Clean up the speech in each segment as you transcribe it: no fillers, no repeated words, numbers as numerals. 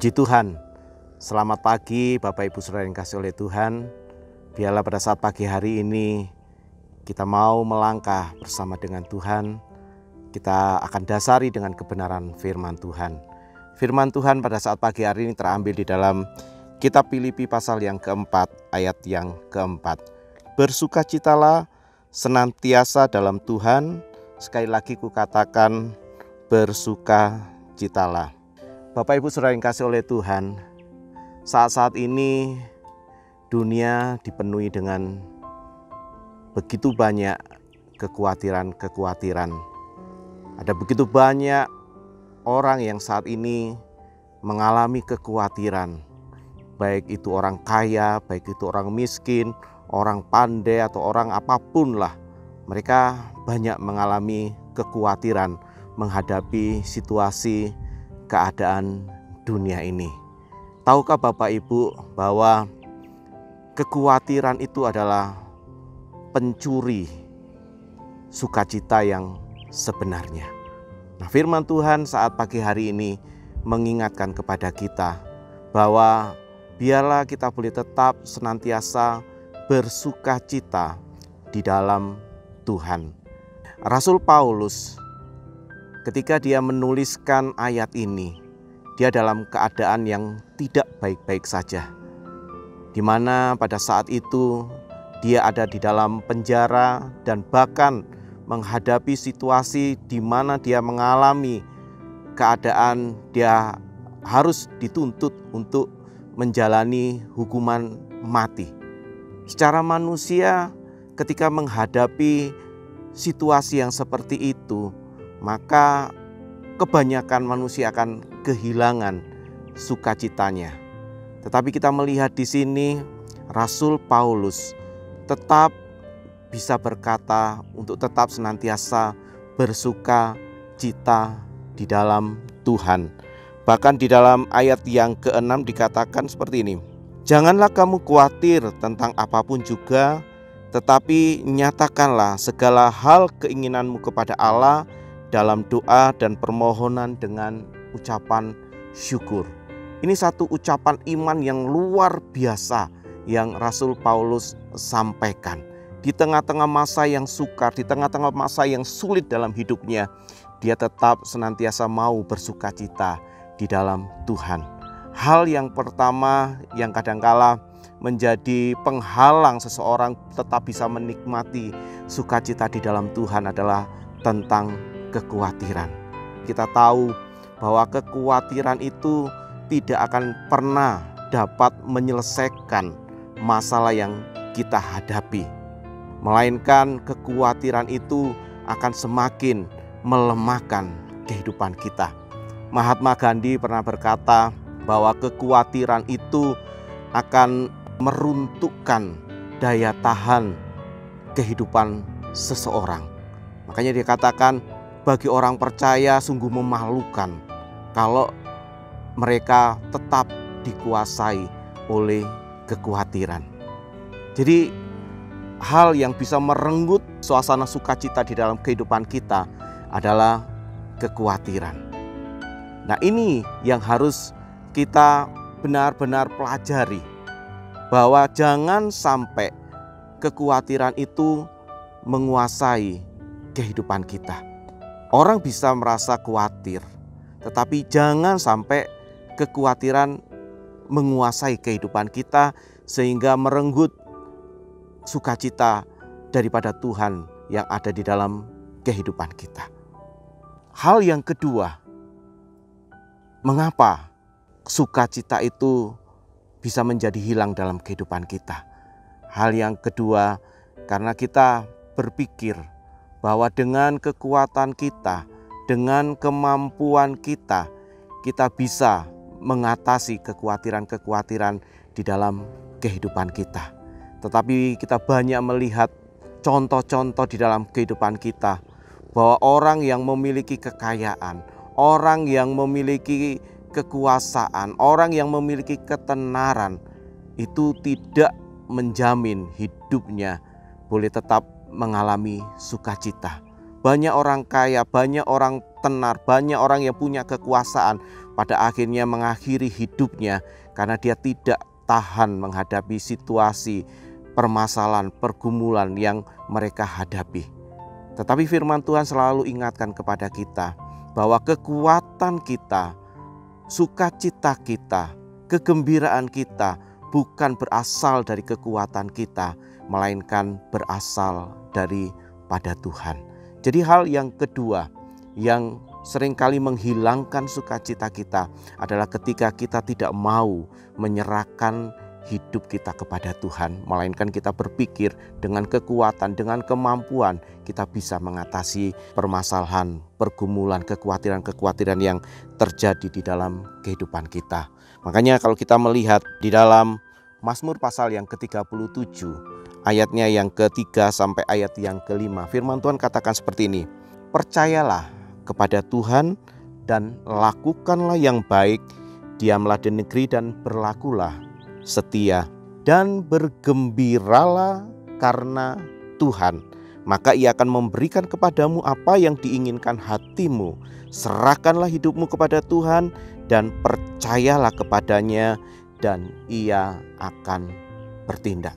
Puji Tuhan, selamat pagi Bapak Ibu Saudara yang kasih oleh Tuhan. Biarlah pada saat pagi hari ini kita mau melangkah bersama dengan Tuhan. Kita akan dasari dengan kebenaran firman Tuhan. Firman Tuhan pada saat pagi hari ini terambil di dalam kitab Filipi pasal yang keempat, ayat yang keempat. Bersukacitalah senantiasa dalam Tuhan. Sekali lagi kukatakan, bersukacitalah. Bapak Ibu Saudara yang kasih oleh Tuhan, saat-saat ini dunia dipenuhi dengan begitu banyak kekhawatiran-kekhawatiran. Ada begitu banyak orang yang saat ini mengalami kekhawatiran, baik itu orang kaya, baik itu orang miskin, orang pandai atau orang apapun lah. Mereka banyak mengalami kekhawatiran menghadapi situasi keadaan dunia ini. Tahukah Bapak Ibu bahwa kekhawatiran itu adalah pencuri sukacita yang sebenarnya. Nah, firman Tuhan saat pagi hari ini mengingatkan kepada kita bahwa biarlah kita boleh tetap senantiasa bersukacita di dalam Tuhan. Rasul Paulus ketika dia menuliskan ayat ini, dia dalam keadaan yang tidak baik-baik saja. Di mana pada saat itu dia ada di dalam penjara dan bahkan menghadapi situasi di mana dia mengalami keadaan dia harus dituntut untuk menjalani hukuman mati. Secara manusia ketika menghadapi situasi yang seperti itu, maka kebanyakan manusia akan kehilangan sukacitanya. Tetapi kita melihat di sini Rasul Paulus tetap bisa berkata untuk tetap senantiasa bersukacita di dalam Tuhan. Bahkan di dalam ayat yang ke-6 dikatakan seperti ini. Janganlah kamu khawatir tentang apapun juga, tetapi nyatakanlah segala hal keinginanmu kepada Allah dalam doa dan permohonan dengan ucapan syukur. Ini satu ucapan iman yang luar biasa yang Rasul Paulus sampaikan. Di tengah-tengah masa yang sukar, di tengah-tengah masa yang sulit dalam hidupnya, dia tetap senantiasa mau bersukacita di dalam Tuhan. Hal yang pertama yang kadangkala menjadi penghalang seseorang tetap bisa menikmati sukacita di dalam Tuhan adalah tentang kekhawatiran. Kita tahu bahwa kekhawatiran itu tidak akan pernah dapat menyelesaikan masalah yang kita hadapi. Melainkan kekhawatiran itu akan semakin melemahkan kehidupan kita. Mahatma Gandhi pernah berkata bahwa kekhawatiran itu akan meruntuhkan daya tahan kehidupan seseorang. Makanya dia katakan, bagi orang percaya sungguh memalukan kalau mereka tetap dikuasai oleh kekhawatiran. Jadi hal yang bisa merenggut suasana sukacita di dalam kehidupan kita adalah kekhawatiran. Nah, ini yang harus kita benar-benar pelajari, bahwa jangan sampai kekhawatiran itu menguasai kehidupan kita. Orang bisa merasa khawatir, tetapi jangan sampai kekhawatiran menguasai kehidupan kita sehingga merenggut sukacita daripada Tuhan yang ada di dalam kehidupan kita. Hal yang kedua, mengapa sukacita itu bisa menjadi hilang dalam kehidupan kita? Hal yang kedua, karena kita berpikir bahwa dengan kekuatan kita, dengan kemampuan kita, kita bisa mengatasi kekhawatiran-kekhawatiran di dalam kehidupan kita. Tetapi kita banyak melihat contoh-contoh di dalam kehidupan kita bahwa orang yang memiliki kekayaan, orang yang memiliki kekuasaan, orang yang memiliki ketenaran itu tidak menjamin hidupnya boleh tetap mengalami sukacita. Banyak orang kaya, banyak orang tenar, banyak orang yang punya kekuasaan, pada akhirnya mengakhiri hidupnya karena dia tidak tahan menghadapi situasi, permasalahan, pergumulan yang mereka hadapi. Tetapi firman Tuhan selalu ingatkan kepada kita bahwa kekuatan kita, sukacita kita, kegembiraan kita bukan berasal dari kekuatan kita, melainkan berasal daripada Tuhan. Jadi hal yang kedua yang seringkali menghilangkan sukacita kita adalah ketika kita tidak mau menyerahkan hidup kita kepada Tuhan, melainkan kita berpikir dengan kekuatan, dengan kemampuan kita bisa mengatasi permasalahan, pergumulan, kekhawatiran-kekhawatiran yang terjadi di dalam kehidupan kita. Makanya kalau kita melihat di dalam Mazmur pasal yang ke-37, ayatnya yang ke-3 sampai ayat yang ke-5, firman Tuhan katakan seperti ini. Percayalah kepada Tuhan dan lakukanlah yang baik, diamlah di negeri dan berlakulah setia, dan bergembiralah karena Tuhan, maka Ia akan memberikan kepadamu apa yang diinginkan hatimu. Serahkanlah hidupmu kepada Tuhan dan percayalah kepadanya, dan Ia akan bertindak.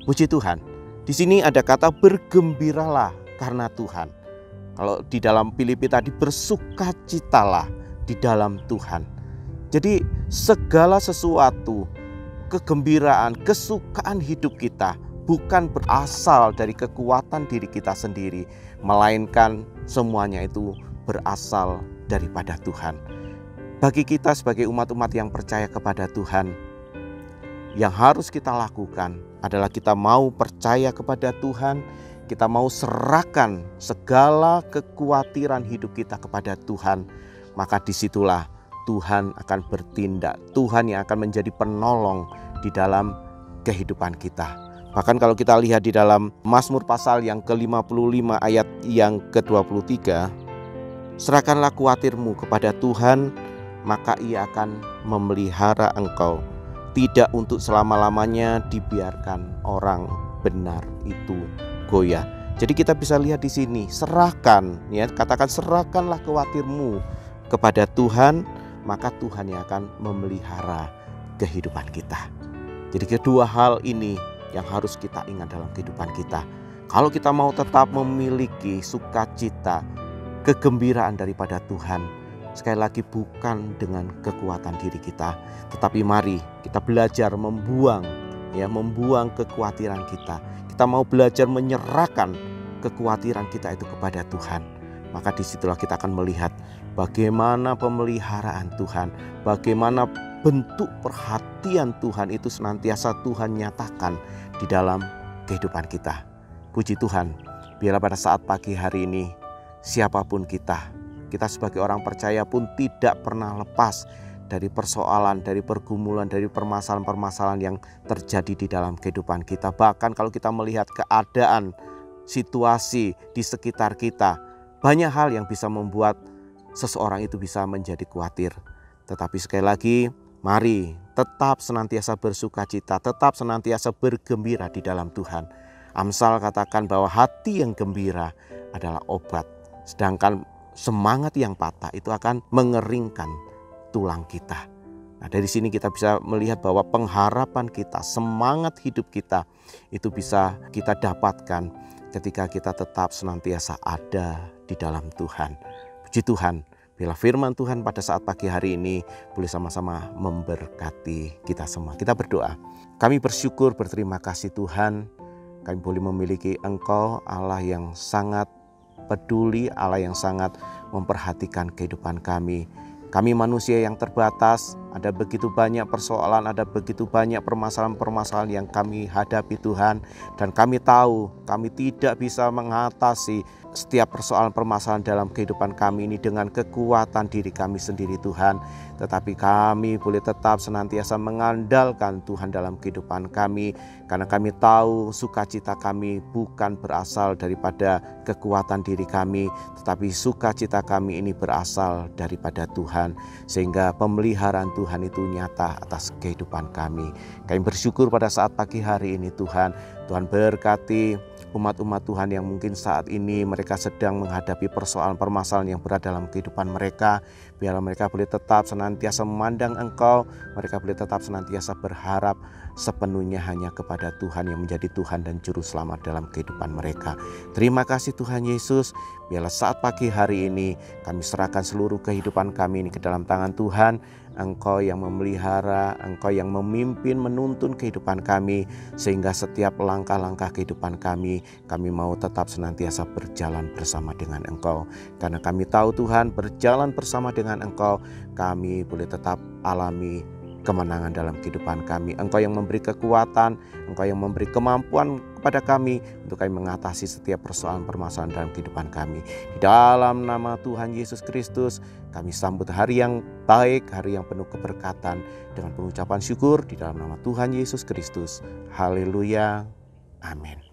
Puji Tuhan. Di sini ada kata bergembiralah karena Tuhan. Kalau di dalam Filipi tadi bersukacitalah di dalam Tuhan. Jadi segala sesuatu, kegembiraan, kesukaan hidup kita bukan berasal dari kekuatan diri kita sendiri, melainkan semuanya itu berasal daripada Tuhan. Bagi kita sebagai umat-umat yang percaya kepada Tuhan, yang harus kita lakukan adalah kita mau percaya kepada Tuhan, kita mau serahkan segala kekhawatiran hidup kita kepada Tuhan, maka disitulah Tuhan akan bertindak. Tuhan yang akan menjadi penolong di dalam kehidupan kita. Bahkan kalau kita lihat di dalam Mazmur pasal yang ke-55 ayat yang ke-23, serahkanlah khawatirmu kepada Tuhan, maka Ia akan memelihara engkau. Tidak untuk selama-lamanya dibiarkan orang benar itu goyah. Jadi kita bisa lihat di sini, serahkan, ya, katakan serahkanlah khawatirmu kepada Tuhan, maka Tuhan yang akan memelihara kehidupan kita. Jadi kedua hal ini yang harus kita ingat dalam kehidupan kita. Kalau kita mau tetap memiliki sukacita, kegembiraan daripada Tuhan, sekali lagi bukan dengan kekuatan diri kita, tetapi mari kita belajar membuang kekhawatiran kita. Kita mau belajar menyerahkan kekhawatiran kita itu kepada Tuhan. Maka disitulah kita akan melihat bagaimana pemeliharaan Tuhan, bagaimana bentuk perhatian Tuhan itu senantiasa Tuhan nyatakan di dalam kehidupan kita. Puji Tuhan, biarlah pada saat pagi hari ini siapapun kita sebagai orang percaya pun tidak pernah lepas dari persoalan, dari pergumulan, dari permasalahan-permasalahan yang terjadi di dalam kehidupan kita. Bahkan kalau kita melihat keadaan, situasi di sekitar kita, banyak hal yang bisa membuat seseorang itu bisa menjadi khawatir. Tetapi sekali lagi, mari tetap senantiasa bersukacita, tetap senantiasa bergembira di dalam Tuhan. Amsal katakan bahwa hati yang gembira adalah obat, sedangkan semangat yang patah itu akan mengeringkan tulang kita. Nah, dari sini kita bisa melihat bahwa pengharapan kita, semangat hidup kita itu bisa kita dapatkan ketika kita tetap senantiasa ada di dalam Tuhan. Puji Tuhan, bila firman Tuhan pada saat pagi hari ini boleh sama-sama memberkati kita semua. Kita berdoa. Kami bersyukur, berterima kasih Tuhan, kami boleh memiliki Engkau, Allah yang sangat peduli, Allah yang sangat memperhatikan kehidupan kami. Kami manusia yang terbatas, ada begitu banyak persoalan, ada begitu banyak permasalahan-permasalahan yang kami hadapi Tuhan. Dan kami tahu kami tidak bisa mengatasi setiap persoalan permasalahan dalam kehidupan kami ini dengan kekuatan diri kami sendiri Tuhan. Tetapi kami boleh tetap senantiasa mengandalkan Tuhan dalam kehidupan kami. Karena kami tahu sukacita kami bukan berasal daripada kekuatan diri kami, tetapi sukacita kami ini berasal daripada Tuhan. Sehingga pemeliharaan Tuhan itu nyata atas kehidupan kami. Kami bersyukur pada saat pagi hari ini Tuhan. Tuhan berkati umat-umat Tuhan yang mungkin saat ini mereka sedang menghadapi persoalan permasalahan yang berat dalam kehidupan mereka. Biarlah mereka boleh tetap senantiasa memandang Engkau, mereka boleh tetap senantiasa berharap sepenuhnya hanya kepada Tuhan yang menjadi Tuhan dan Juru Selamat dalam kehidupan mereka. Terima kasih Tuhan Yesus. Biarlah saat pagi hari ini kami serahkan seluruh kehidupan kami ini ke dalam tangan Tuhan. Engkau yang memelihara, Engkau yang memimpin, menuntun kehidupan kami, sehingga setiap langkah-langkah kehidupan kami mau tetap senantiasa berjalan bersama dengan Engkau. Karena kami tahu Tuhan, berjalan bersama dengan Engkau, kami boleh tetap alami kemenangan dalam kehidupan kami. Engkau yang memberi kekuatan, Engkau yang memberi kemampuan kepada kami untuk kami mengatasi setiap persoalan permasalahan dalam kehidupan kami. Di dalam nama Tuhan Yesus Kristus, kami sambut hari yang baik, hari yang penuh keberkatan dengan pengucapan syukur di dalam nama Tuhan Yesus Kristus. Haleluya. Amin.